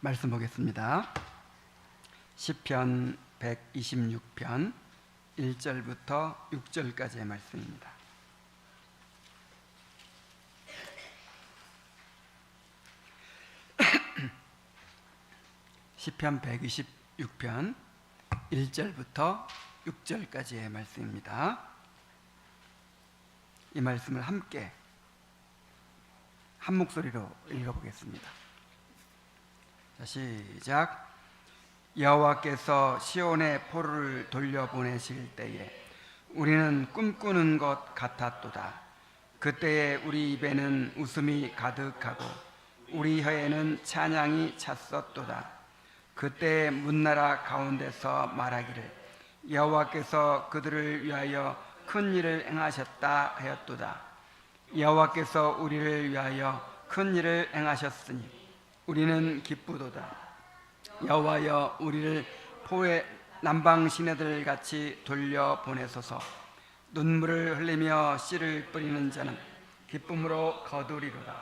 말씀 보겠습니다. 시편 126편 1절부터 6절까지의 말씀입니다. 시편 126편 1절부터 6절까지의 말씀입니다. 이 말씀을 함께 한 목소리로 읽어보겠습니다. 자, 시작. 여호와께서 시온의 포로를 돌려보내실 때에 우리는 꿈꾸는 것 같았도다. 그때에 우리 입에는 웃음이 가득하고 우리 혀에는 찬양이 찼었도다. 그때 문나라 가운데서 말하기를 여호와께서 그들을 위하여 큰 일을 행하셨다 하였도다. 여호와께서 우리를 위하여 큰 일을 행하셨으니 우리는 기쁘도다. 여호와여, 우리를 포의 남방 시내들 같이 돌려보내소서. 눈물을 흘리며 씨를 뿌리는 자는 기쁨으로 거두리로다.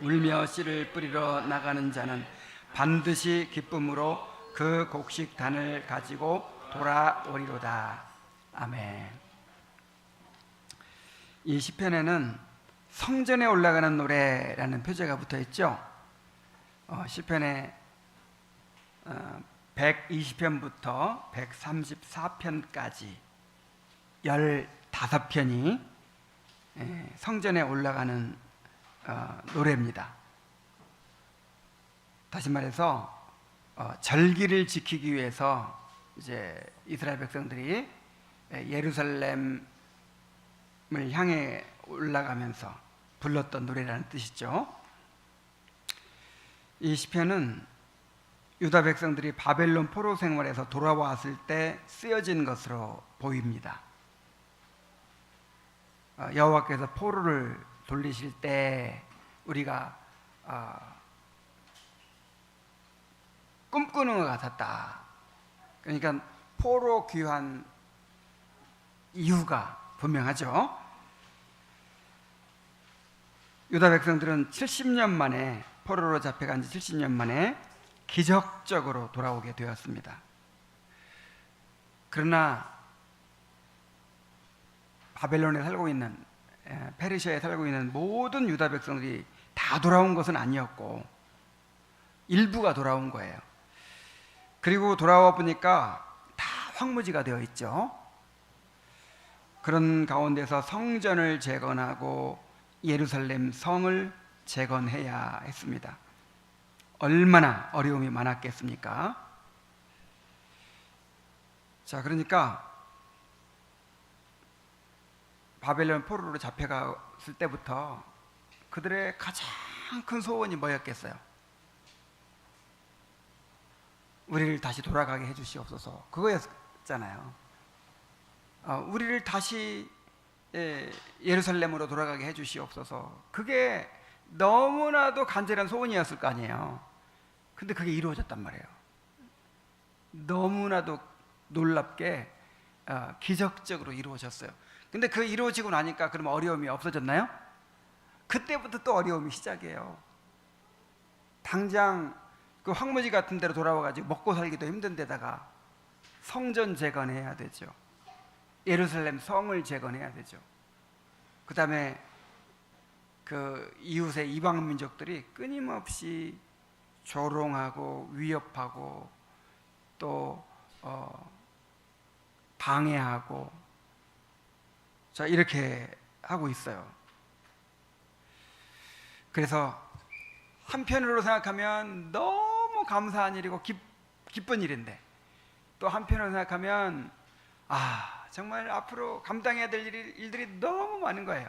울며 씨를 뿌리러 나가는 자는 반드시 기쁨으로 그 곡식단을 가지고 돌아오리로다. 아멘. 이 시편에는 성전에 올라가는 노래라는 표제가 붙어있죠. 시편에 120편부터 134편까지 15편이 성전에 올라가는 노래입니다. 다시 말해서 절기를 지키기 위해서 이제 이스라엘 백성들이 예루살렘을 향해 올라가면서 불렀던 노래라는 뜻이죠. 이 시편은 유다 백성들이 바벨론 포로 생활에서 돌아왔을 때 쓰여진 것으로 보입니다. 여호와께서 포로를 돌리실 때 우리가 꿈꾸는 것 같았다. 그러니까 포로 귀환 이유가 분명하죠. 유다 백성들은 70년 만에 포로로 잡혀간 지 70년 만에 기적적으로 돌아오게 되었습니다. 그러나 바벨론에 살고 있는, 페르시아에 살고 있는 모든 유다 백성들이 다 돌아온 것은 아니었고 일부가 돌아온 거예요. 그리고 돌아와 보니까 다 황무지가 되어 있죠. 그런 가운데서 성전을 재건하고 예루살렘 성을 재건해야 했습니다. 얼마나 어려움이 많았겠습니까? 자, 그러니까 바벨론 포로로 잡혀갔을 때부터 그들의 가장 큰 소원이 뭐였겠어요? 우리를 다시 돌아가게 해주시옵소서. 그거였잖아요. 우리를 다시 예루살렘으로 돌아가게 해주시옵소서. 그게 너무나도 간절한 소원이었을 거 아니에요. 근데 그게 이루어졌단 말이에요. 너무나도 놀랍게 기적적으로 이루어졌어요. 근데 그 이루어지고 나니까 그럼 어려움이 없어졌나요? 그때부터 또 어려움이 시작이에요. 당장 그 황무지 같은 데로 돌아와가지고 먹고 살기도 힘든 데다가 성전 재건해야 되죠. 예루살렘 성을 재건해야 되죠. 그 다음에 그 이웃의 이방 민족들이 끊임없이 조롱하고 위협하고 또 방해하고 자, 이렇게 하고 있어요. 그래서 한편으로 생각하면 너무 감사한 일이고 기쁜 일인데 또 한편으로 생각하면 정말 앞으로 감당해야 될 일들이 너무 많은 거예요.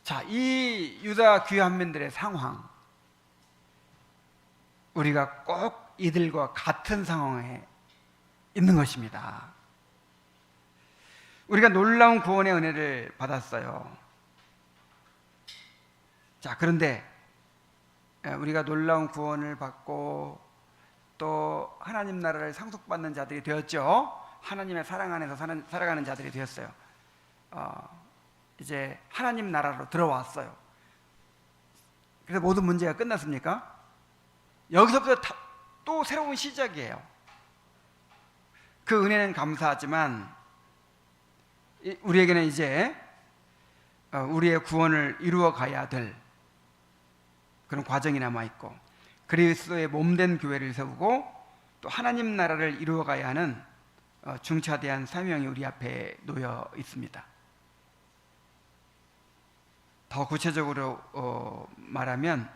자, 이 유다 귀환민들의 상황, 우리가 꼭 이들과 같은 상황에 있는 것입니다. 우리가 놀라운 구원의 은혜를 받았어요. 자, 그런데 우리가 놀라운 구원을 받고 또 하나님 나라를 상속받는 자들이 되었죠. 하나님의 사랑 안에서 살아가는 자들이 되었어요. 이제 하나님 나라로 들어왔어요. 그래서 모든 문제가 끝났습니까? 여기서부터 또 새로운 시작이에요. 그 은혜는 감사하지만 우리에게는 이제 우리의 구원을 이루어 가야 될 그런 과정이 남아있고, 그리스도의 몸된 교회를 세우고 또 하나님 나라를 이루어 가야 하는 중차대한 사명이 우리 앞에 놓여 있습니다. 더 구체적으로 말하면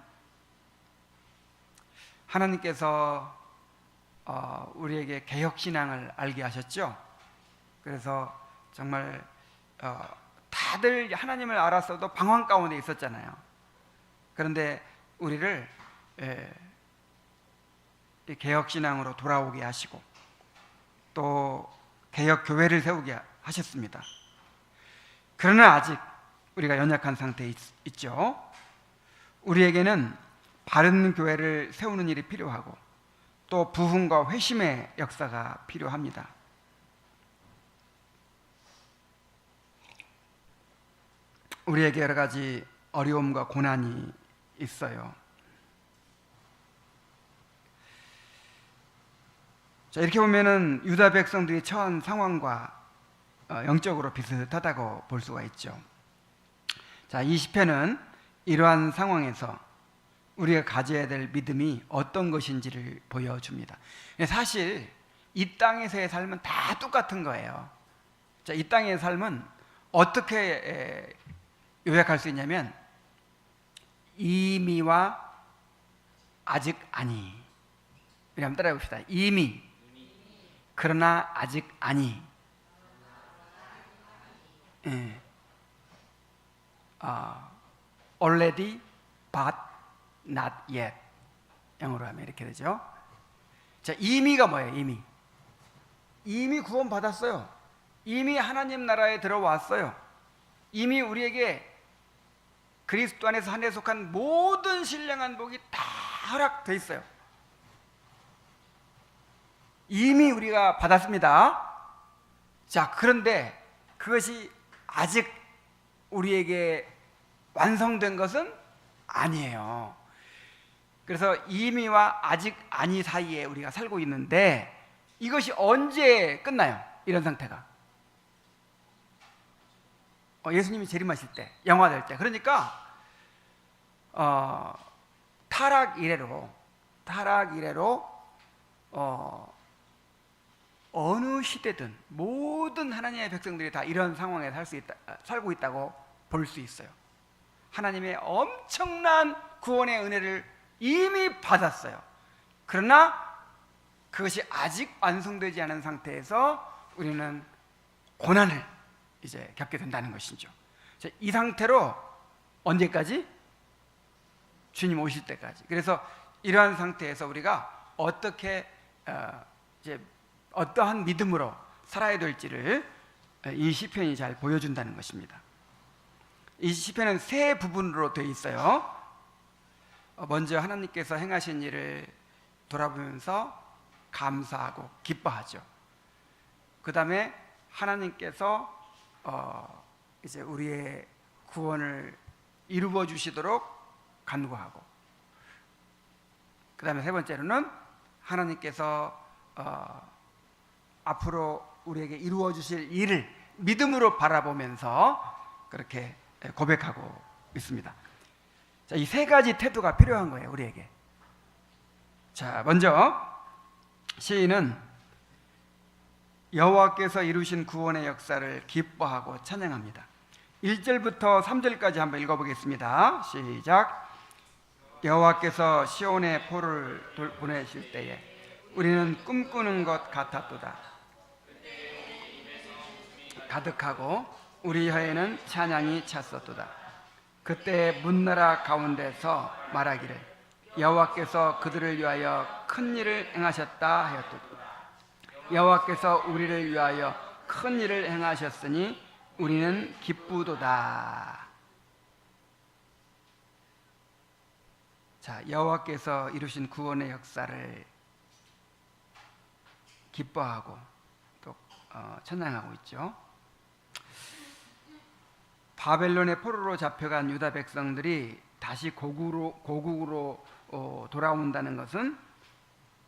하나님께서 우리에게 개혁신앙을 알게 하셨죠. 그래서 정말 다들 하나님을 알았어도 방황 가운데 있었잖아요. 그런데 우리를 개혁신앙으로 돌아오게 하시고 또 개혁교회를 세우게 하셨습니다. 그러나 아직 우리가 연약한 상태에 있죠. 우리에게는 바른 교회를 세우는 일이 필요하고 또 부흥과 회심의 역사가 필요합니다. 우리에게 여러 가지 어려움과 고난이 있어요. 자, 이렇게 보면은 유다 백성들이 처한 상황과 영적으로 비슷하다고 볼 수가 있죠. 자, 이 시편은 이러한 상황에서 우리가 가져야 될 믿음이 어떤 것인지를 보여줍니다. 사실 이 땅에서의 삶은 다 똑같은 거예요. 자, 이 땅의 삶은 어떻게 요약할 수 있냐면 이미와 아직 아니. 우리 한번 따라해 봅시다. 이미, 그러나 아직 아니. Already but not yet. 영어로 하면 이렇게 되죠. 자, 이미가 뭐예요? 이미 구원 받았어요. 이미 하나님 나라에 들어왔어요. 이미 우리에게 그리스도 안에서 한해 속한 모든 신령한 복이 다 허락되어 있어요. 이미 우리가 받았습니다. 자, 그런데 그것이 아직 우리에게 완성된 것은 아니에요. 그래서 이미와 아직 아니 사이에 우리가 살고 있는데 이것이 언제 끝나요? 이런 상태가 예수님이 재림하실 때, 영화될 때. 그러니까 타락 이래로 어느 시대든 모든 하나님의 백성들이 다 이런 상황에 살고 있다고 볼 수 있어요. 하나님의 엄청난 구원의 은혜를 이미 받았어요. 그러나 그것이 아직 완성되지 않은 상태에서 우리는 고난을 이제 겪게 된다는 것이죠. 이 상태로 언제까지? 주님 오실 때까지. 그래서 이러한 상태에서 우리가 어떻게 이제 어떠한 믿음으로 살아야 될지를 이 시편이 잘 보여준다는 것입니다. 이 시편은 세 부분으로 되어 있어요. 먼저 하나님께서 행하신 일을 돌아보면서 감사하고 기뻐하죠. 그 다음에 하나님께서 이제 우리의 구원을 이루어 주시도록 간구하고, 그 다음에 세 번째로는 하나님께서 앞으로 우리에게 이루어 주실 일을 믿음으로 바라보면서 그렇게 고백하고 있습니다. 자, 이 세 가지 태도가 필요한 거예요, 우리에게. 자, 먼저 시인은 여호와께서 이루신 구원의 역사를 기뻐하고 찬양합니다. 1절부터 3절까지 한번 읽어보겠습니다. 시작. 여호와께서 시온의 포를 보내실 때에 우리는 꿈꾸는 것 같았도다. 가득하고 우리 혀에는 찬양이 찼었도다. 그때 문나라 가운데서 말하기를 여호와께서 그들을 위하여 큰 일을 행하셨다 하였도다. 여호와께서 우리를 위하여 큰 일을 행하셨으니 우리는 기쁘도다. 자, 여호와께서 이루신 구원의 역사를 기뻐하고 또 찬양하고 있죠. 바벨론의 포로로 잡혀간 유다 백성들이 다시 고국으로 돌아온다는 것은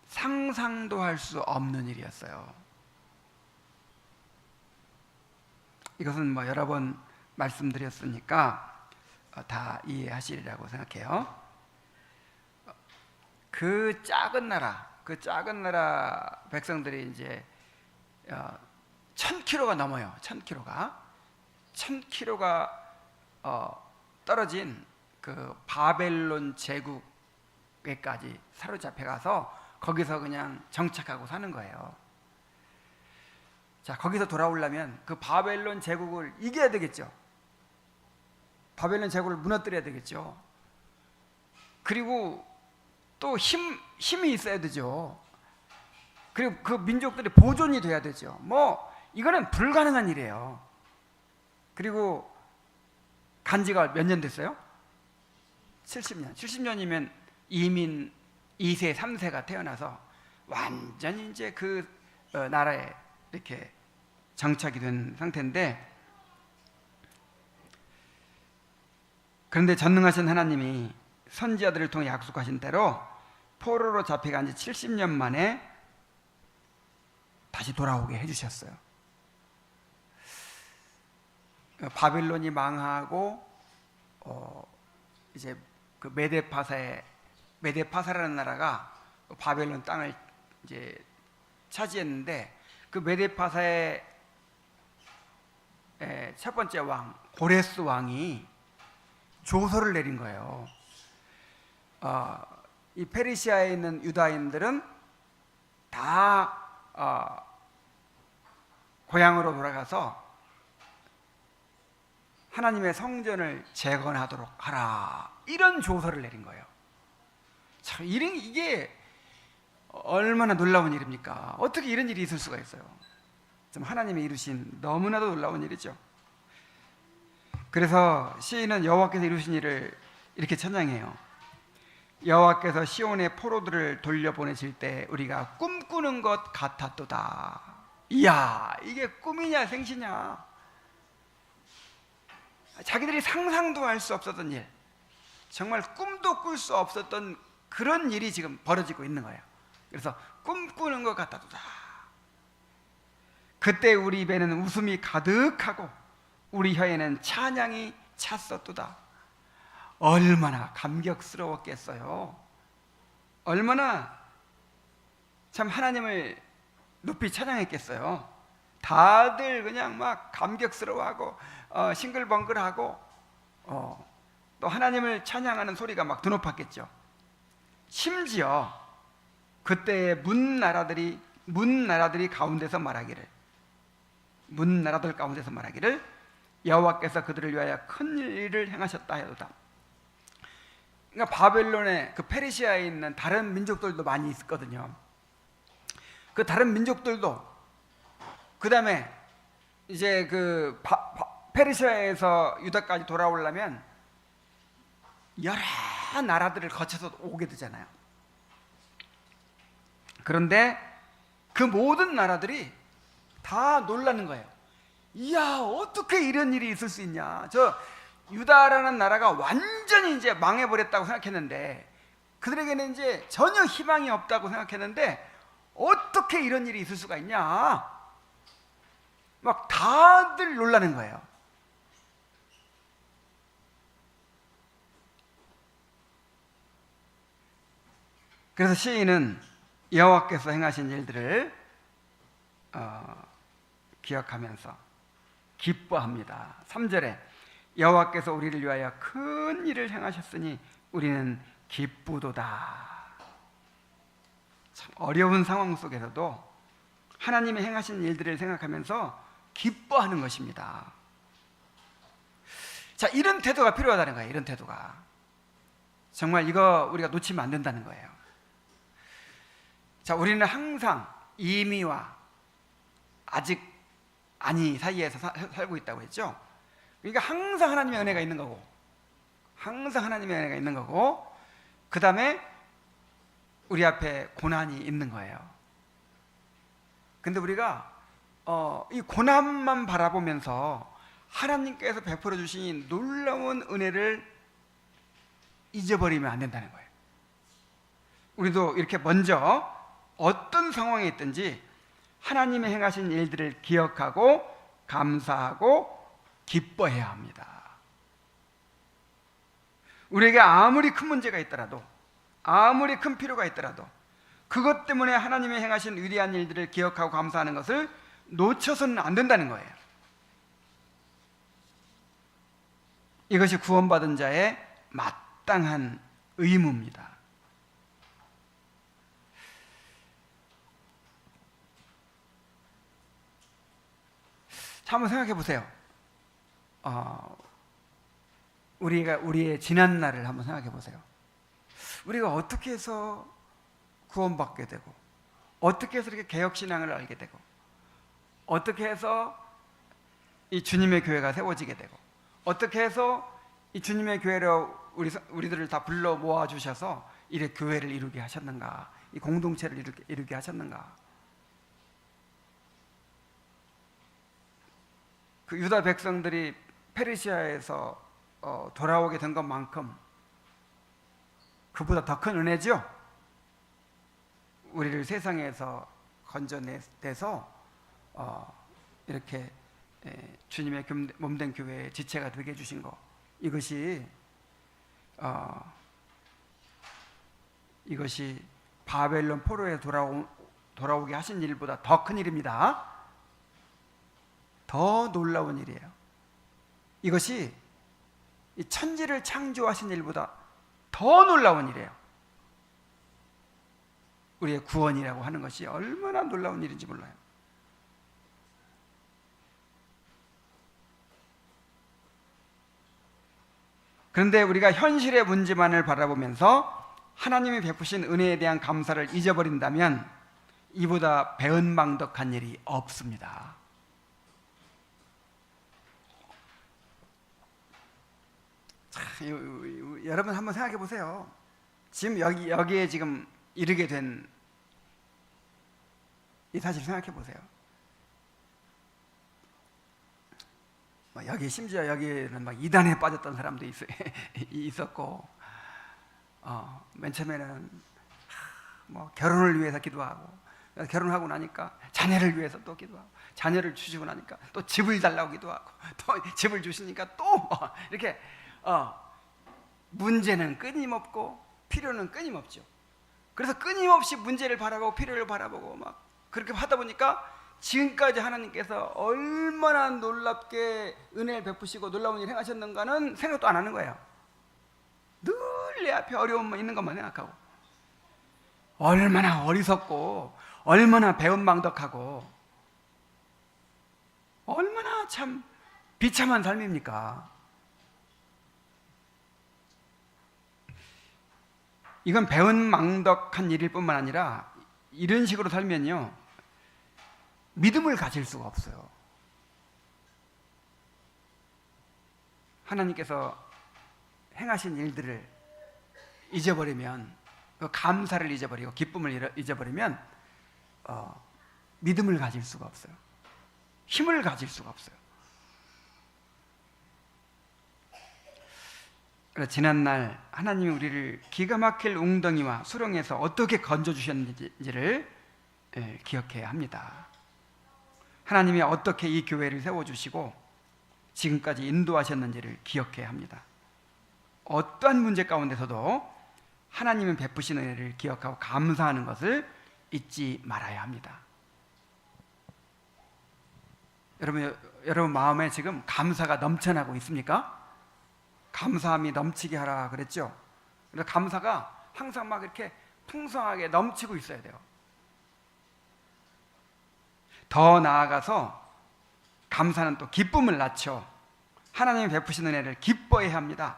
상상도 할 수 없는 일이었어요. 이것은 뭐 여러 번 말씀드렸으니까 다 이해하시리라고 생각해요. 그 작은 나라 백성들이 이제 1000km가 넘어요. 1000km가 떨어진 그 바벨론 제국에까지 사로잡혀 가서 거기서 그냥 정착하고 사는 거예요. 자, 거기서 돌아오려면 그 바벨론 제국을 이겨야 되겠죠. 바벨론 제국을 무너뜨려야 되겠죠. 그리고 또 힘이 있어야 되죠. 그리고 그 민족들이 보존이 돼야 되죠. 뭐 이거는 불가능한 일이에요. 그리고 간지가 몇 년 됐어요? 70년. 70년이면 이민 2세, 3세가 태어나서 완전히 이제 그 나라에 이렇게 정착이 된 상태인데, 그런데 전능하신 하나님이 선지자들을 통해 약속하신 대로 포로로 잡혀간 지 70년 만에 다시 돌아오게 해주셨어요. 바벨론이 망하고 이제 그 메데파사라는 나라가 바벨론 땅을 이제 차지했는데, 그 메데파사의 첫 번째 왕 고레스 왕이 조서를 내린 거예요. 이 페르시아에 있는 유다인들은 다 고향으로 돌아가서 하나님의 성전을 재건하도록 하라, 이런 조서를 내린 거예요. 참, 이게 얼마나 놀라운 일입니까? 어떻게 이런 일이 있을 수가 있어요? 좀 하나님이 이루신 너무나도 놀라운 일이죠. 그래서 시인은 여호와께서 이루신 일을 이렇게 찬양해요. 여호와께서 시온의 포로들을 돌려보내실 때 우리가 꿈꾸는 것 같았도다. 이야, 이게 꿈이냐 생시냐? 자기들이 상상도 할 수 없었던 일, 정말 꿈도 꿀 수 없었던 그런 일이 지금 벌어지고 있는 거예요. 그래서 꿈꾸는 것 같았도다. 그때 우리 입에는 웃음이 가득하고 우리 혀에는 찬양이 찼었도다. 얼마나 감격스러웠겠어요. 얼마나 참 하나님을 높이 찬양했겠어요. 다들 그냥 막 감격스러워하고 싱글벙글하고 또 하나님을 찬양하는 소리가 막 드높았겠죠. 심지어 그때의 문 나라들 가운데서 말하기를, 여호와께서 그들을 위하여 큰 일을 행하셨다 하도다. 그러니까 바벨론에, 그 페르시아에 있는 다른 민족들도 많이 있었거든요. 그 다른 민족들도, 그 다음에 이제 그 페르시아에서 유다까지 돌아오려면 여러 나라들을 거쳐서 오게 되잖아요. 그런데 그 모든 나라들이 다 놀라는 거예요. 이야, 어떻게 이런 일이 있을 수 있냐? 저 유다라는 나라가 완전히 이제 망해버렸다고 생각했는데, 그들에게는 이제 전혀 희망이 없다고 생각했는데 어떻게 이런 일이 있을 수가 있냐? 막 다들 놀라는 거예요. 그래서 시인은 여호와께서 행하신 일들을 기억하면서 기뻐합니다. 3절에 여호와께서 우리를 위하여 큰 일을 행하셨으니 우리는 기쁘도다. 참 어려운 상황 속에서도 하나님이 행하신 일들을 생각하면서 기뻐하는 것입니다. 자, 이런 태도가 필요하다는 거예요. 이런 태도가 정말 이거 우리가 놓치면 안 된다는 거예요. 자, 우리는 항상 이미와 아직 아니 사이에서 살고 있다고 했죠. 그러니까 항상 하나님의 은혜가 있는 거고, 그 다음에 우리 앞에 고난이 있는 거예요. 근데 우리가 이 고난만 바라보면서 하나님께서 베풀어 주신 놀라운 은혜를 잊어버리면 안 된다는 거예요. 우리도 이렇게 먼저 어떤 상황에 있든지 하나님의 행하신 일들을 기억하고 감사하고 기뻐해야 합니다. 우리에게 아무리 큰 문제가 있더라도, 아무리 큰 필요가 있더라도 그것 때문에 하나님의 행하신 위대한 일들을 기억하고 감사하는 것을 놓쳐서는 안 된다는 거예요. 이것이 구원받은 자의 마땅한 의무입니다. 자, 한번 생각해 보세요. 우리의 지난 날을 한번 생각해 보세요. 우리가 어떻게 해서 구원받게 되고, 어떻게 해서 이렇게 개혁신앙을 알게 되고, 어떻게 해서 이 주님의 교회가 세워지게 되고, 어떻게 해서 이 주님의 교회로 우리들을 다 불러 모아 주셔서 이렇게 교회를 이루게 하셨는가, 이 공동체를 이루게 하셨는가. 그 유다 백성들이 페르시아에서 돌아오게 된 것만큼 그보다 더 큰 은혜죠. 우리를 세상에서 건져내서 이렇게 주님의 몸된 교회의 지체가 되게 해주신 것, 이것이 바벨론 포로에 돌아오게 하신 일보다 더 큰 일입니다. 더 놀라운 일이에요. 이것이 이 천지를 창조하신 일보다 더 놀라운 일이에요. 우리의 구원이라고 하는 것이 얼마나 놀라운 일인지 몰라요. 그런데 우리가 현실의 문제만을 바라보면서 하나님이 베푸신 은혜에 대한 감사를 잊어버린다면 이보다 배은망덕한 일이 없습니다. 자, 여러분 한번 생각해 보세요. 지금 여기에 지금 이르게 된 이 사실 생각해 보세요. 심지어 여기에는 막 이단에 빠졌던 사람도 있었고, 맨 처음에는 결혼을 위해서 기도하고, 결혼하고 나니까 자녀를 위해서 또 기도하고, 자녀를 주시고 나니까 또 집을 달라고 기도하고, 또 집을 주시니까 또 이렇게 문제는 끊임없고 필요는 끊임없죠. 그래서 끊임없이 문제를 바라보고 필요를 바라보고 막 그렇게 하다 보니까 지금까지 하나님께서 얼마나 놀랍게 은혜를 베푸시고 놀라운 일을 행하셨는가는 생각도 안 하는 거예요. 늘 내 앞에 어려움만 있는 것만 생각하고, 얼마나 어리석고 얼마나 배은망덕하고 얼마나 참 비참한 삶입니까? 이건 배은망덕한 일일 뿐만 아니라 이런 식으로 살면요 믿음을 가질 수가 없어요. 하나님께서 행하신 일들을 잊어버리면, 그 감사를 잊어버리고 기쁨을 잊어버리면 믿음을 가질 수가 없어요. 힘을 가질 수가 없어요. 그래서 지난날 하나님이 우리를 기가 막힐 웅덩이와 수렁에서 어떻게 건져주셨는지를 기억해야 합니다. 하나님이 어떻게 이 교회를 세워주시고 지금까지 인도하셨는지를 기억해야 합니다. 어떠한 문제 가운데서도 하나님은 베푸신 은혜를 기억하고 감사하는 것을 잊지 말아야 합니다. 여러분 마음에 지금 감사가 넘쳐나고 있습니까? 감사함이 넘치게 하라 그랬죠? 그래서 감사가 항상 막 이렇게 풍성하게 넘치고 있어야 돼요. 더 나아가서 감사는 또 기쁨을 낳죠. 하나님이 베푸신 은혜를 기뻐해야 합니다.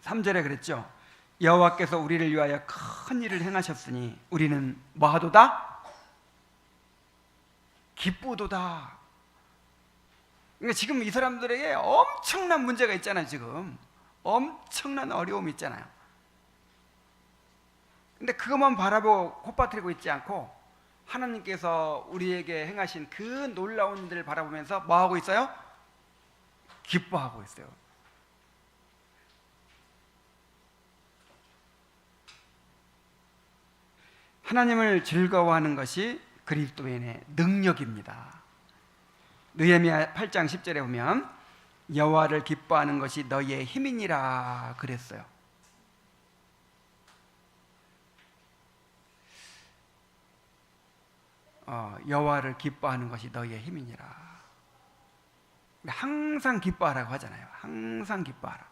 3절에 그랬죠. 여호와께서 우리를 위하여 큰 일을 행하셨으니 우리는 뭐하도다? 기쁘도다. 그러니까 지금 이 사람들에게 엄청난 문제가 있잖아요. 지금 엄청난 어려움이 있잖아요. 근데 그것만 바라보고 콧바트리고 있지 않고 하나님께서 우리에게 행하신 그 놀라운 일을 바라보면서 뭐 하고 있어요? 기뻐하고 있어요. 하나님을 즐거워하는 것이 그리스도인의 능력입니다. 느헤미야 8장 10절에 보면 여호와를 기뻐하는 것이 너희의 힘이니라 그랬어요. 여호와를 기뻐하는 것이 너희의 힘이니라. 항상 기뻐하라고 하잖아요. 항상 기뻐하라.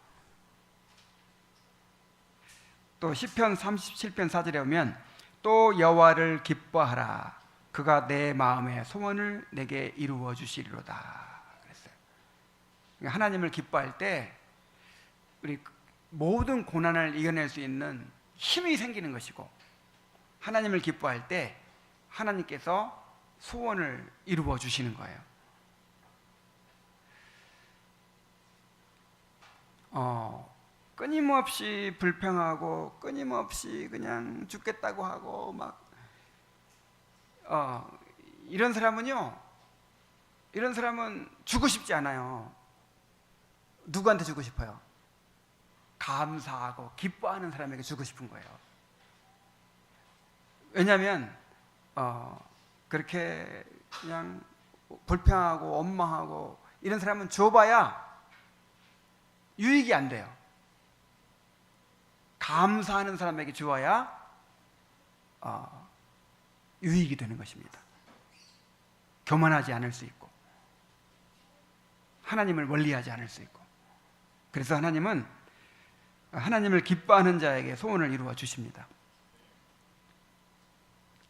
또 시편 37편 4절에 보면 또 여호와를 기뻐하라. 그가 내 마음의 소원을 내게 이루어 주시리로다 그랬어요. 그러니까 하나님을 기뻐할 때 우리 모든 고난을 이겨낼 수 있는 힘이 생기는 것이고, 하나님을 기뻐할 때 하나님께서 소원을 이루어 주시는 거예요. 끊임없이 불평하고 끊임없이 그냥 죽겠다고 하고 막 이런 사람은 주고 싶지 않아요. 누구한테 주고 싶어요? 감사하고 기뻐하는 사람에게 주고 싶은 거예요. 왜냐하면 그렇게 그냥 불평하고 원망하고 이런 사람은 줘봐야 유익이 안 돼요. 감사하는 사람에게 주어야 유익이 되는 것입니다. 교만하지 않을 수 있고 하나님을 멀리하지 않을 수 있고, 그래서 하나님은 하나님을 기뻐하는 자에게 소원을 이루어 주십니다.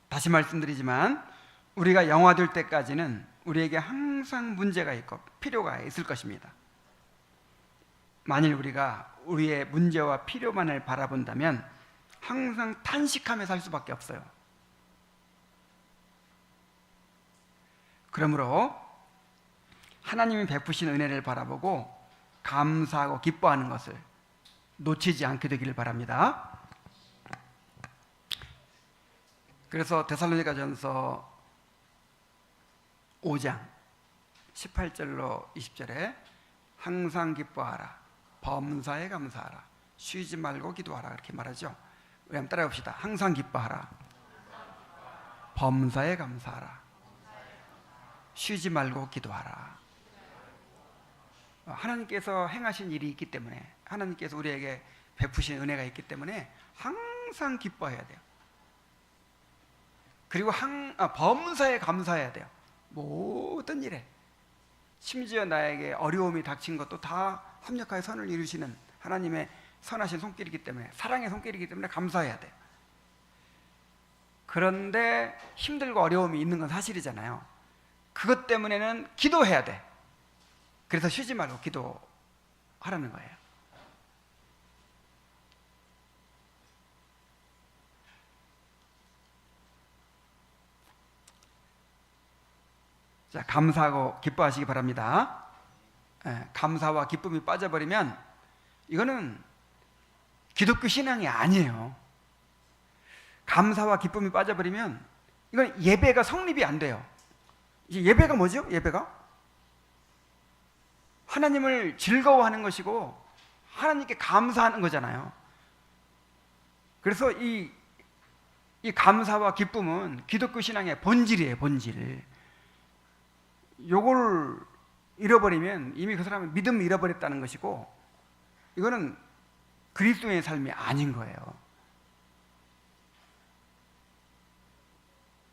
다시 말씀드리지만 우리가 영화될 때까지는 우리에게 항상 문제가 있고 필요가 있을 것입니다. 만일 우리가 우리의 문제와 필요만을 바라본다면 항상 탄식하며 살 수밖에 없어요. 그러므로 하나님이 베푸신 은혜를 바라보고 감사하고 기뻐하는 것을 놓치지 않게 되기를 바랍니다. 그래서 데살로니가전서 5장 18절로 20절에 항상 기뻐하라, 범사에 감사하라, 쉬지 말고 기도하라 그렇게 말하죠. 우리 한번 따라해 봅시다. 항상 기뻐하라, 범사에 감사하라, 쉬지 말고 기도하라. 하나님께서 행하신 일이 있기 때문에, 하나님께서 우리에게 베푸신 은혜가 있기 때문에 항상 기뻐해야 돼요. 그리고 범사에 감사해야 돼요. 모든 일에, 심지어 나에게 어려움이 닥친 것도 다 합력하여 선을 이루시는 하나님의 선하신 손길이기 때문에, 사랑의 손길이기 때문에 감사해야 돼요. 그런데 힘들고 어려움이 있는 건 사실이잖아요. 그것 때문에는 기도해야 돼. 그래서 쉬지 말고 기도하라는 거예요. 자, 감사하고 기뻐하시기 바랍니다. 감사와 기쁨이 빠져버리면 이거는 기독교 신앙이 아니에요. 감사와 기쁨이 빠져버리면 이건 예배가 성립이 안 돼요. 이제 예배가 뭐죠? 예배가 하나님을 즐거워하는 것이고 하나님께 감사하는 거잖아요. 그래서 이 감사와 기쁨은 기독교 신앙의 본질이에요. 본질. 요걸 잃어버리면 이미 그 사람은 믿음을 잃어버렸다는 것이고, 이거는 그리스도의 삶이 아닌 거예요.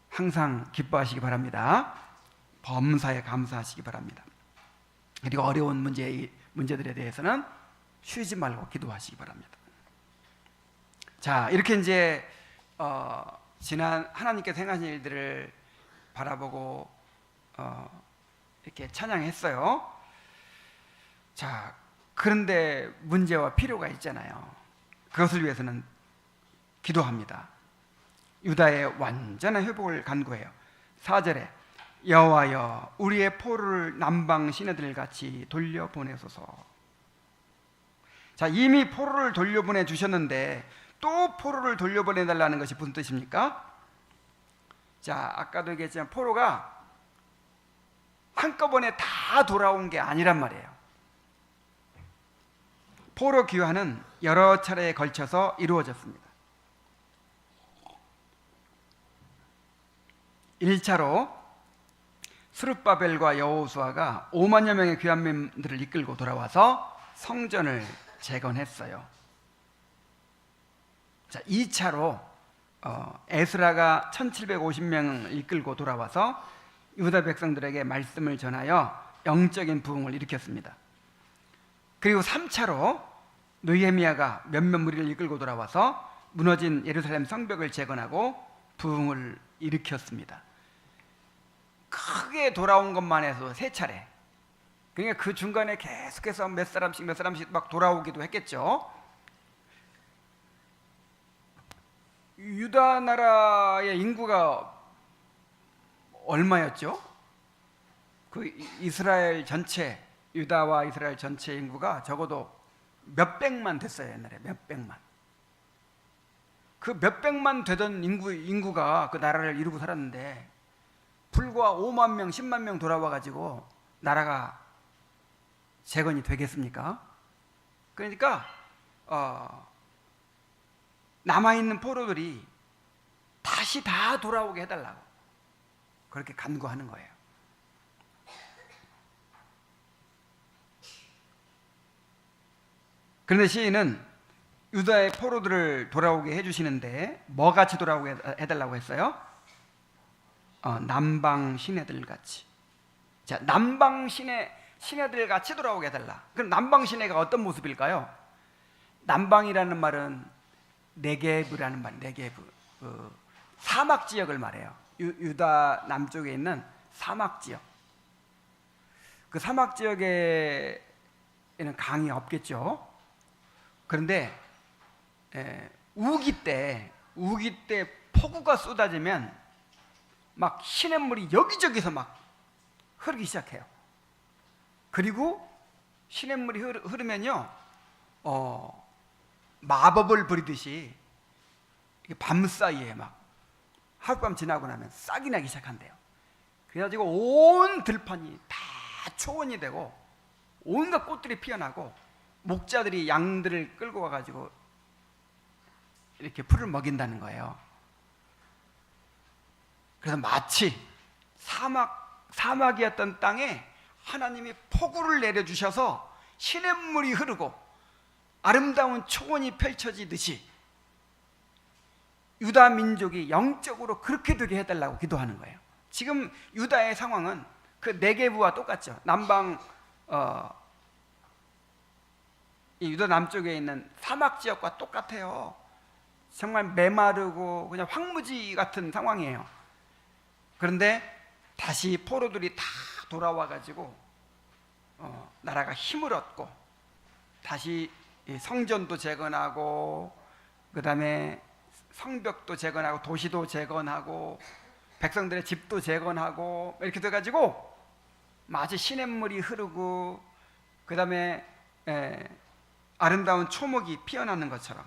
항상 기뻐하시기 바랍니다. 범사에 감사하시기 바랍니다. 그리고 어려운 문제들에 대해서는 쉬지 말고 기도하시기 바랍니다. 자, 이렇게 이제 지난 하나님께서 행하신 일들을 바라보고 이렇게 찬양했어요. 자, 그런데 문제와 필요가 있잖아요. 그것을 위해서는 기도합니다. 유다의 완전한 회복을 간구해요. 4절에 여호와여 우리의 포로를 남방 시내들 같이 돌려보내소서. 자, 이미 포로를 돌려보내 주셨는데 또 포로를 돌려보내달라는 것이 무슨 뜻입니까? 자, 아까도 얘기했지만 포로가 한꺼번에 다 돌아온 게 아니란 말이에요. 포로 귀환은 여러 차례에 걸쳐서 이루어졌습니다. 1차로 스룹바벨과 여호수아가 5만여 명의 귀환민들을 이끌고 돌아와서 성전을 재건했어요. 자, 2차로 에스라가 1750명을 이끌고 돌아와서 유다 백성들에게 말씀을 전하여 영적인 부흥을 일으켰습니다. 그리고 3차로 느헤미야가 몇몇 무리를 이끌고 돌아와서 무너진 예루살렘 성벽을 재건하고 부흥을 일으켰습니다. 크게 돌아온 것만 해서 3차례. 그러니까 그 중간에 계속해서 몇 사람씩 막 돌아오기도 했겠죠. 유다 나라의 인구가 얼마였죠? 그 이스라엘 전체, 유다와 이스라엘 전체 인구가 적어도 몇백만 됐어요. 옛날에 몇백만. 그 몇백만 되던 인구가 그 나라를 이루고 살았는데 불과 5만 명, 10만 명 돌아와 가지고 나라가 재건이 되겠습니까? 그러니까 남아있는 포로들이 다시 다 돌아오게 해달라고 그렇게 간구하는 거예요. 그런데 시인은 유다의 포로들을 돌아오게 해주시는데 뭐같이 돌아오게 해달라고 했어요? 남방 시내들 같이. 자, 남방 시내들 같이 돌아오게 해달라. 그럼 남방 시내가 어떤 모습일까요? 남방이라는 말은 네게브라는 말, 네게브, 사막 지역을 말해요. 유다 남쪽에 있는 사막 지역. 그 사막 지역에는 강이 없겠죠. 그런데 우기 때 폭우가 쏟아지면 막 시냇물이 여기저기서 막 흐르기 시작해요. 그리고 시냇물이 흐르면요, 마법을 부리듯이 밤 사이에 막 하룻밤 지나고 나면 싹이 나기 시작한대요. 그래가지고 온 들판이 다 초원이 되고 온갖 꽃들이 피어나고 목자들이 양들을 끌고 와가지고 이렇게 풀을 먹인다는 거예요. 그래서 마치 사막이었던 땅에 하나님이 폭우를 내려주셔서 시냇물이 흐르고 아름다운 초원이 펼쳐지듯이 유다 민족이 영적으로 그렇게 되게 해달라고 기도하는 거예요. 지금 유다의 상황은 그 네게브와 똑같죠. 남방 이 유다 남쪽에 있는 사막 지역과 똑같아요. 정말 메마르고 그냥 황무지 같은 상황이에요. 그런데 다시 포로들이 다 돌아와 가지고 나라가 힘을 얻고 다시 성전도 재건하고 그 다음에 성벽도 재건하고 도시도 재건하고 백성들의 집도 재건하고 이렇게 돼가지고 마치 시냇물이 흐르고 그 다음에 아름다운 초목이 피어나는 것처럼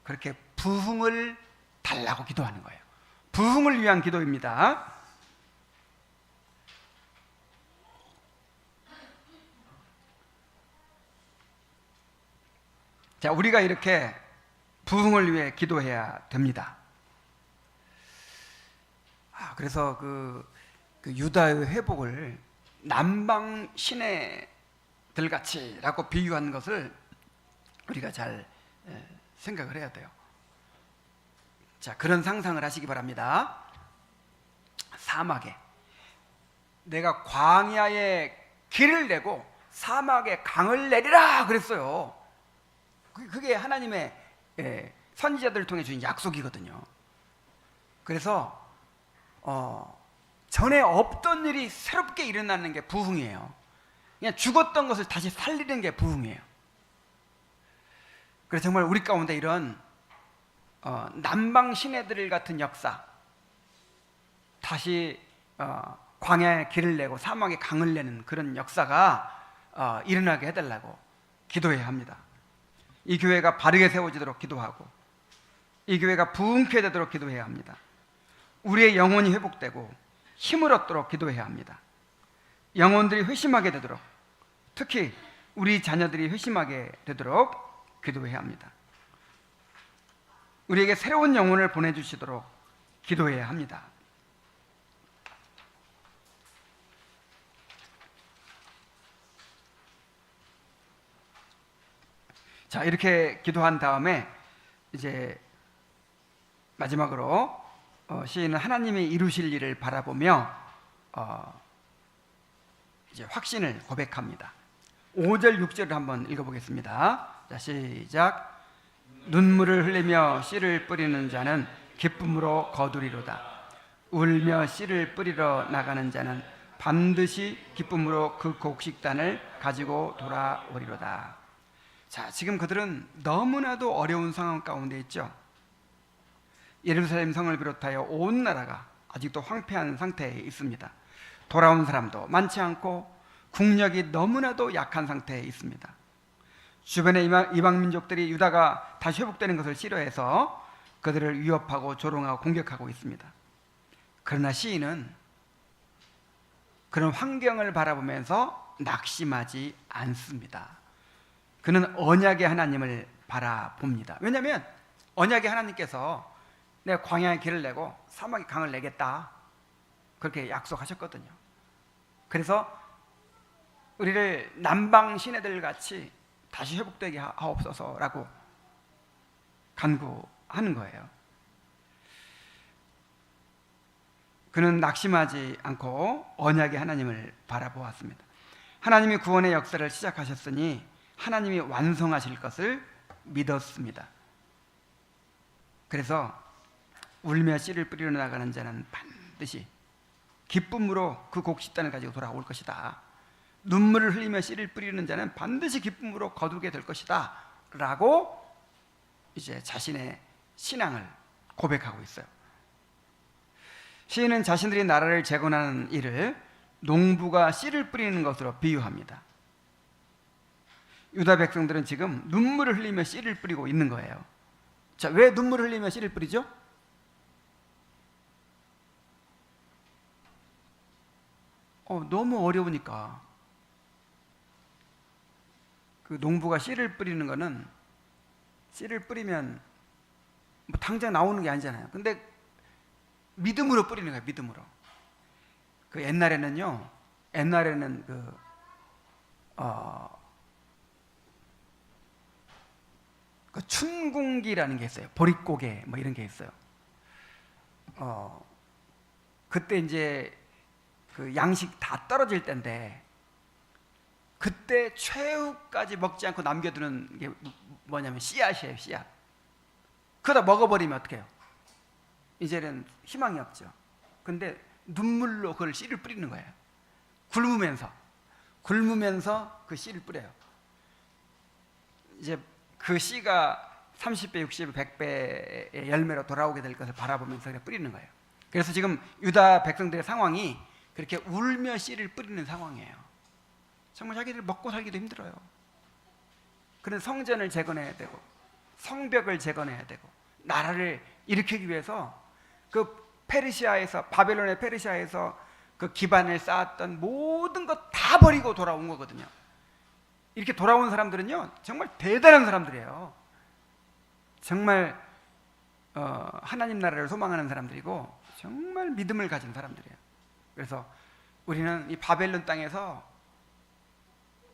그렇게 부흥을 달라고 기도하는 거예요. 부흥을 위한 기도입니다. 자, 우리가 이렇게 부흥을 위해 기도해야 됩니다. 그래서 그 유다의 회복을 남방 시내들 같이라고 비유한 것을 우리가 잘 생각을 해야 돼요. 자, 그런 상상을 하시기 바랍니다. 사막에 내가 광야에 길을 내고 사막에 강을 내리라 그랬어요. 그게 하나님의 선지자들을 통해 주신 약속이거든요. 그래서 전에 없던 일이 새롭게 일어나는 게 부흥이에요. 그냥 죽었던 것을 다시 살리는 게 부흥이에요. 그래서 정말 우리 가운데 이런 남방 시내들 같은 역사, 다시 광야에 길을 내고 사막에 강을 내는 그런 역사가 일어나게 해달라고 기도해야 합니다. 이 교회가 바르게 세워지도록 기도하고 이 교회가 부흥케 되도록 기도해야 합니다. 우리의 영혼이 회복되고 힘을 얻도록 기도해야 합니다. 영혼들이 회심하게 되도록, 특히 우리 자녀들이 회심하게 되도록 기도해야 합니다. 우리에게 새로운 영혼을 보내주시도록 기도해야 합니다. 자, 이렇게 기도한 다음에 이제 마지막으로 시인은 하나님이 이루실 일을 바라보며 이제 확신을 고백합니다. 5절 6절을 한번 읽어보겠습니다. 자, 시작. 눈물을 흘리며 씨를 뿌리는 자는 기쁨으로 거두리로다. 울며 씨를 뿌리러 나가는 자는 반드시 기쁨으로 그 곡식단을 가지고 돌아오리로다. 자, 지금 그들은 너무나도 어려운 상황 가운데 있죠. 예루살렘 성을 비롯하여 온 나라가 아직도 황폐한 상태에 있습니다. 돌아온 사람도 많지 않고 국력이 너무나도 약한 상태에 있습니다. 주변의 이방 민족들이 유다가 다시 회복되는 것을 싫어해서 그들을 위협하고 조롱하고 공격하고 있습니다. 그러나 시인은 그런 환경을 바라보면서 낙심하지 않습니다. 그는 언약의 하나님을 바라봅니다. 왜냐하면 언약의 하나님께서 내가 광야의 길을 내고 사막의 강을 내겠다, 그렇게 약속하셨거든요. 그래서 우리를 남방 시내들 같이 다시 회복되게 하옵소서라고 간구하는 거예요. 그는 낙심하지 않고 언약의 하나님을 바라보았습니다. 하나님이 구원의 역사를 시작하셨으니 하나님이 완성하실 것을 믿었습니다. 그래서 울며 씨를 뿌리러 나가는 자는 반드시 기쁨으로 그 곡식단을 가지고 돌아올 것이다. 눈물을 흘리며 씨를 뿌리는 자는 반드시 기쁨으로 거두게 될 것이다 라고 이제 자신의 신앙을 고백하고 있어요. 시인은 자신들이 나라를 재건하는 일을 농부가 씨를 뿌리는 것으로 비유합니다. 유다 백성들은 지금 눈물을 흘리며 씨를 뿌리고 있는 거예요. 자, 왜 눈물을 흘리며 씨를 뿌리죠? 너무 어려우니까. 그 농부가 씨를 뿌리는 거는, 씨를 뿌리면 뭐 당장 나오는 게 아니잖아요. 근데 믿음으로 뿌리는 거예요. 믿음으로. 그 옛날에는 그 춘궁기라는 게 있어요. 보릿고개 뭐 이런 게 있어요. 그때 이제 그 양식 다 떨어질 때인데, 그때 최후까지 먹지 않고 남겨두는 게 뭐냐면 씨앗이에요. 씨앗. 그러다 먹어버리면 어떡해요? 이제는 희망이 없죠. 근데 눈물로 그걸 씨를 뿌리는 거예요. 굶으면서 그 씨를 뿌려요. 이제 그 씨가 30배, 60배, 100배의 열매로 돌아오게 될 것을 바라보면서 뿌리는 거예요. 그래서 지금 유다 백성들의 상황이 그렇게 울며 씨를 뿌리는 상황이에요. 정말 자기들 먹고 살기도 힘들어요. 그런 성전을 재건해야 되고 성벽을 재건해야 되고 나라를 일으키기 위해서 그 바벨론의 페르시아에서 그 기반을 쌓았던 모든 것 다 버리고 돌아온 거거든요. 이렇게 돌아온 사람들은요, 정말 대단한 사람들이에요. 정말 하나님 나라를 소망하는 사람들이고 정말 믿음을 가진 사람들이에요. 그래서 우리는 이 바벨론 땅에서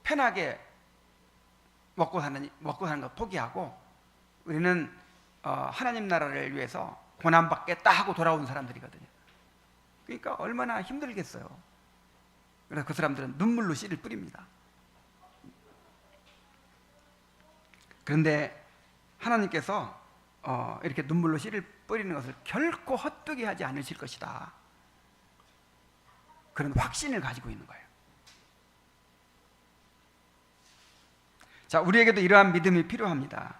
편하게 먹고 사는 거 포기하고 우리는 하나님 나라를 위해서 고난받겠다 하고 돌아온 사람들이거든요. 그러니까 얼마나 힘들겠어요. 그래서 그 사람들은 눈물로 씨를 뿌립니다. 그런데 하나님께서 이렇게 눈물로 씨를 뿌리는 것을 결코 헛되게 하지 않으실 것이다, 그런 확신을 가지고 있는 거예요. 자, 우리에게도 이러한 믿음이 필요합니다.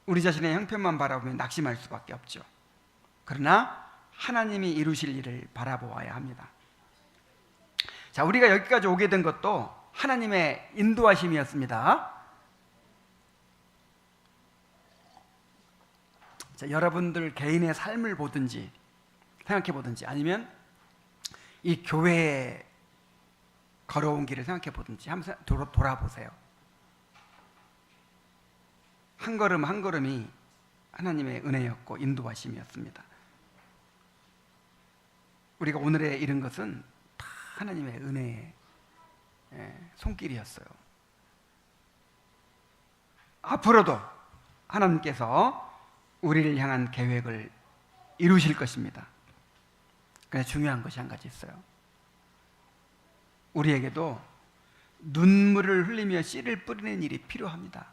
우리 자신의 형편만 바라보면 낙심할 수밖에 없죠. 그러나 하나님이 이루실 일을 바라보아야 합니다. 자, 우리가 여기까지 오게 된 것도 하나님의 인도하심이었습니다. 자, 여러분들 개인의 삶을 보든지 생각해 보든지, 아니면 이 교회에 걸어온 길을 생각해 보든지 한번 돌아보세요. 한 걸음 한 걸음이 하나님의 은혜였고 인도하심이었습니다. 우리가 오늘에 이른 것은 다 하나님의 은혜의 손길이었어요. 앞으로도 하나님께서 우리를 향한 계획을 이루실 것입니다. 그런데 중요한 것이 한 가지 있어요. 우리에게도 눈물을 흘리며 씨를 뿌리는 일이 필요합니다.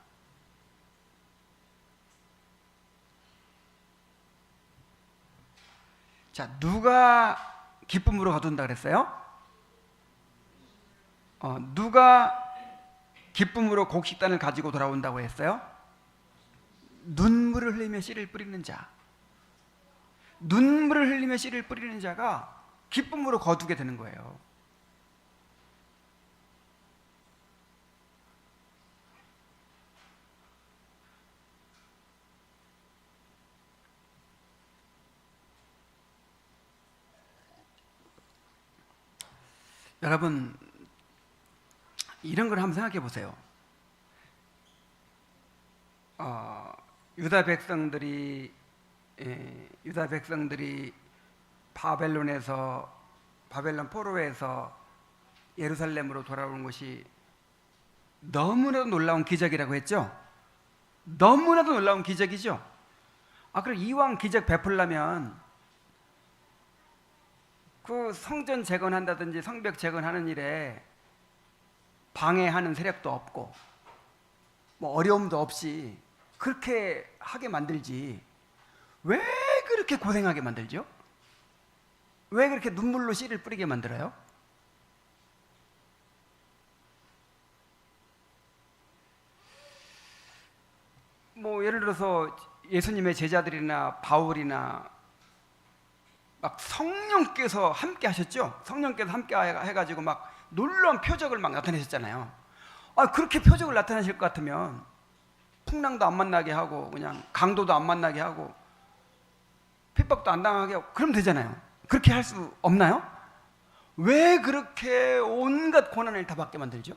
자, 누가 기쁨으로 거둔다 그랬어요? 누가 기쁨으로 곡식단을 가지고 돌아온다고 했어요? 눈물을 흘리며 씨를 뿌리는 자. 눈물을 흘리며 씨를 뿌리는 자가 기쁨으로 거두게 되는 거예요. 여러분, 이런 걸 한번 생각해 보세요. 유다 백성들이 바벨론 포로에서 예루살렘으로 돌아오는 것이 너무나도 놀라운 기적이라고 했죠. 너무나도 놀라운 기적이죠. 그럼 이왕 기적 베풀려면 그 성전 재건한다든지 성벽 재건하는 일에 방해하는 세력도 없고 뭐 어려움도 없이 그렇게 하게 만들지, 왜 그렇게 고생하게 만들죠? 왜 그렇게 눈물로 씨를 뿌리게 만들어요? 뭐 예를 들어서 예수님의 제자들이나 바울이나 막 성령께서 함께 하셨죠? 성령께서 함께 해가지고 막 놀라운 표적을 막 나타내셨잖아요. 그렇게 표적을 나타내실 것 같으면 풍랑도 안 만나게 하고 그냥 강도도 안 만나게 하고 핍박도 안 당하게 하고 그러면 되잖아요. 그렇게 할 수 없나요? 왜 그렇게 온갖 고난을 다 받게 만들죠?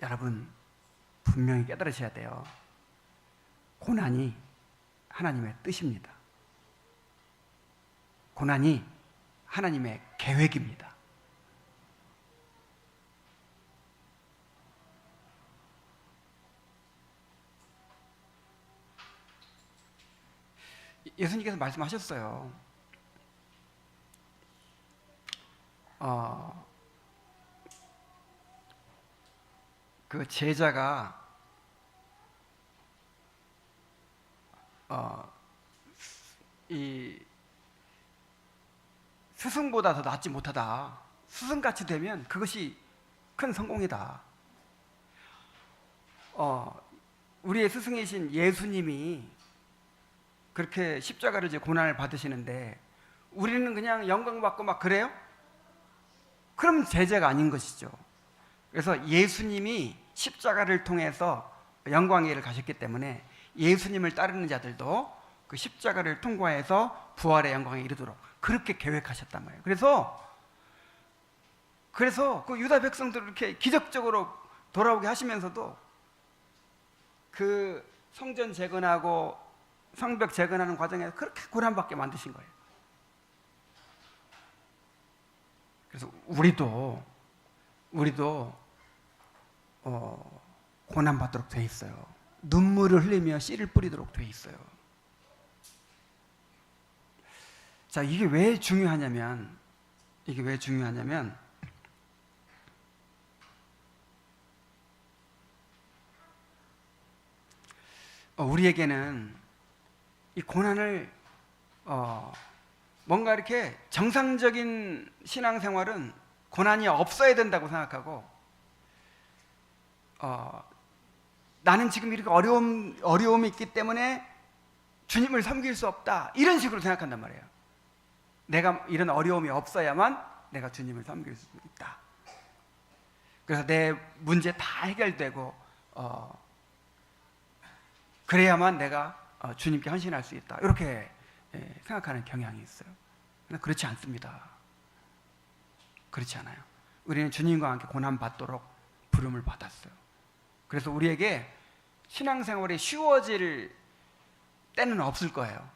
여러분, 분명히 깨달으셔야 돼요. 고난이 하나님의 뜻입니다. 고난이 하나님의 계획입니다. 예수님께서 말씀하셨어요. 그 제자가 이 스승보다 더 낫지 못하다. 스승같이 되면 그것이 큰 성공이다. 우리의 스승이신 예수님이 그렇게 십자가를 이제 고난을 받으시는데 우리는 그냥 영광받고 막 그래요? 그럼 제자가 아닌 것이죠. 그래서 예수님이 십자가를 통해서 영광의 길을 가셨기 때문에 예수님을 따르는 자들도 그 십자가를 통과해서 부활의 영광에 이르도록 그렇게 계획하셨단 말이에요. 그래서 그 유다 백성들을 이렇게 기적적으로 돌아오게 하시면서도 그 성전 재건하고 성벽 재건하는 과정에서 그렇게 고난받게 만드신 거예요. 그래서 우리도 고난받도록 돼 있어요. 눈물을 흘리며 씨를 뿌리도록 돼 있어요. 자, 이게 왜 중요하냐면 우리에게는 이 고난을 뭔가 이렇게 정상적인 신앙생활은 고난이 없어야 된다고 생각하고 나는 지금 이렇게 어려움이 있기 때문에 주님을 섬길 수 없다 이런 식으로 생각한단 말이에요. 내가 이런 어려움이 없어야만 내가 주님을 섬길 수 있다. 그래서 내 문제 다 해결되고 그래야만 내가 주님께 헌신할 수 있다, 이렇게 생각하는 경향이 있어요. 그러나 그렇지 않습니다. 그렇지 않아요. 우리는 주님과 함께 고난받도록 부름을 받았어요. 그래서 우리에게 신앙생활이 쉬워질 때는 없을 거예요.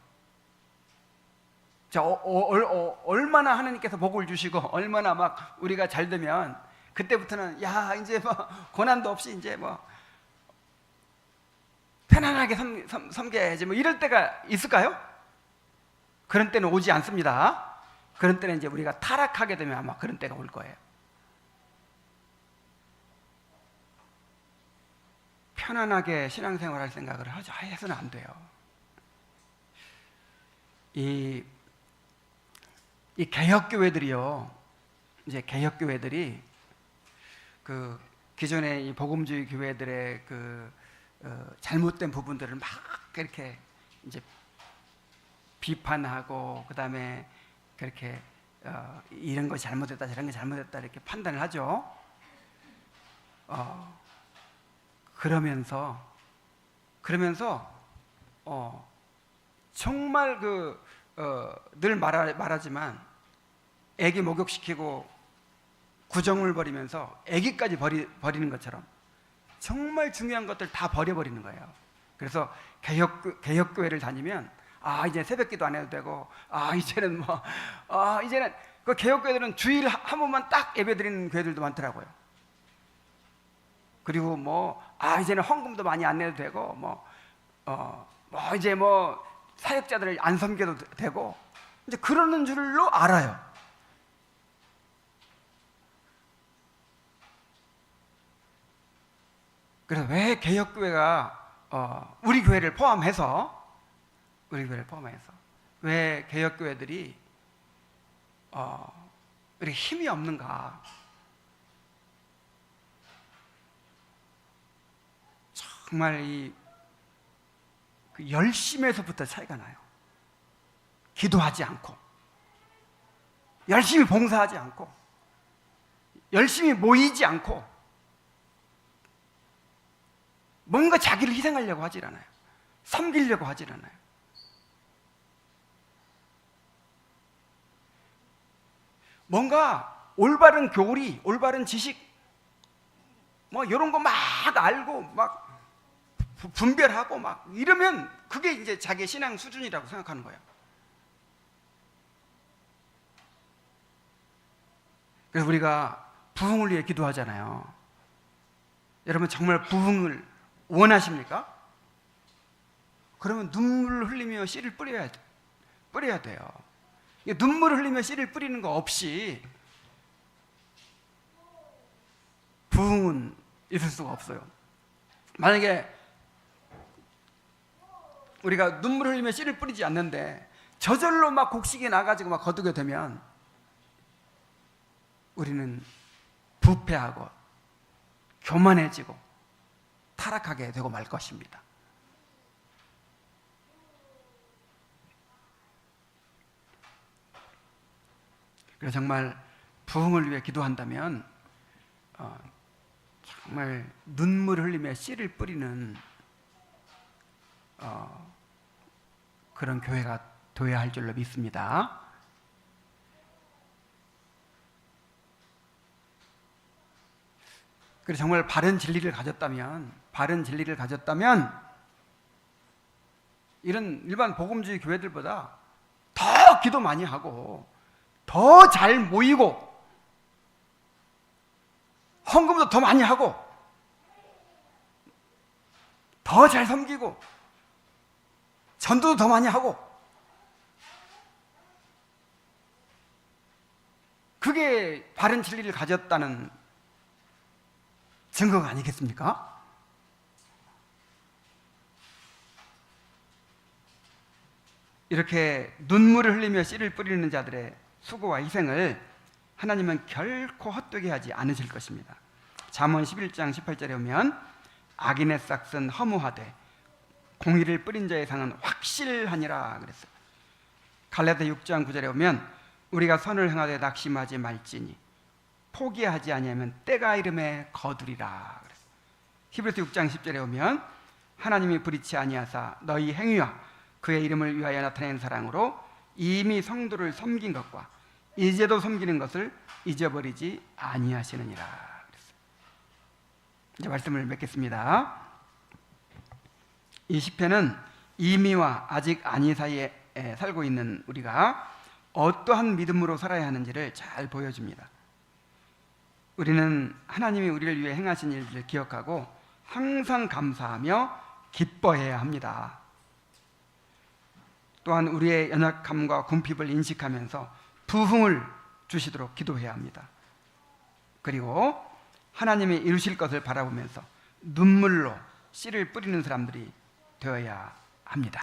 자, 얼마나 하나님께서 복을 주시고 얼마나 막 우리가 잘 되면 그때부터는 야, 이제 뭐 고난도 없이 이제 뭐 편안하게 섬겨야지 뭐 이럴 때가 있을까요? 그런 때는 오지 않습니다. 그런 때는 이제 우리가 타락하게 되면 아마 그런 때가 올 거예요. 편안하게 신앙생활할 생각을 해서는 안 돼요. 이 개혁교회들이요, 이제 개혁교회들이 그 기존의 이 복음주의 교회들의 잘못된 부분들을 막 이렇게 이제 비판하고, 그 다음에 그렇게 이런 거 잘못했다, 저런 거 잘못했다 이렇게 판단을 하죠. 그러면서 정말 늘 말하지만 애기 목욕시키고 구정을 버리면서 애기까지 버리는 것처럼 정말 중요한 것들 다 버려버리는 거예요. 그래서 개혁교회를 다니면 이제 새벽기도 안 해도 되고, 이제는 이제는 그 개혁교회들은 주일 한 번만 딱 예배드리는 교회들도 많더라고요. 그리고 이제는 헌금도 많이 안 내도 되고, 이제 사역자들을 안 섬겨도 되고, 이제 그러는 줄로 알아요. 그래서 왜 개혁교회가 우리 교회를 포함해서 왜 개혁교회들이 이렇게 힘이 없는가? 정말 그 열심에서부터 차이가 나요. 기도하지 않고, 열심히 봉사하지 않고, 열심히 모이지 않고, 뭔가 자기를 희생하려고 하질 않아요. 섬기려고 하질 않아요. 뭔가 올바른 교리, 올바른 지식, 이런 거 막 알고 막 분별하고 막 이러면 그게 이제 자기의 신앙 수준이라고 생각하는 거예요. 그래서 우리가 부흥을 위해 기도하잖아요. 여러분 정말 부흥을 원하십니까? 그러면 눈물을 흘리며 씨를 뿌려야 돼요. 눈물을 흘리며 씨를 뿌리는 거 없이 부흥은 있을 수가 없어요. 만약에 우리가 눈물을 흘리며 씨를 뿌리지 않는데 저절로 막 곡식이 나가지고 막 거두게 되면 우리는 부패하고 교만해지고 타락하게 되고 말 것입니다. 그래서 정말 부흥을 위해 기도한다면 정말 눈물을 흘리며 씨를 뿌리는 그런 교회가 되어야 할 줄로 믿습니다. 그래서 정말 바른 진리를 가졌다면 이런 일반 복음주의 교회들보다 더 기도 많이 하고 더 잘 모이고 헌금도 더 많이 하고 더 잘 섬기고 전도도 더 많이 하고, 그게 바른 진리를 가졌다는 증거가 아니겠습니까? 이렇게 눈물을 흘리며 씨를 뿌리는 자들의 수고와 희생을 하나님은 결코 헛되게 하지 않으실 것입니다. 잠언 11장 18절에 보면 악인의 싹은 허무하되 공의를 뿌린 자의 상은 확실하니라 그랬어요. 갈라디아 6장 9절에 보면 우리가 선을 행하되 낙심하지 말지니 포기하지 아니하면 때가 이름에 거두리라. 히브리서 6장 10절에 오면 하나님이 불의치 아니하사 너희 행위와 그의 이름을 위하여 나타낸 사랑으로 이미 성도를 섬긴 것과 이제도 섬기는 것을 잊어버리지 아니하시느니라. 이제 말씀을 맺겠습니다. 이 시편은 이미와 아직 아니 사이에 살고 있는 우리가 어떠한 믿음으로 살아야 하는지를 잘 보여줍니다. 우리는 하나님이 우리를 위해 행하신 일들을 기억하고 항상 감사하며 기뻐해야 합니다. 또한 우리의 연약함과 궁핍을 인식하면서 부흥을 주시도록 기도해야 합니다. 그리고 하나님이 이루실 것을 바라보면서 눈물로 씨를 뿌리는 사람들이 되어야 합니다.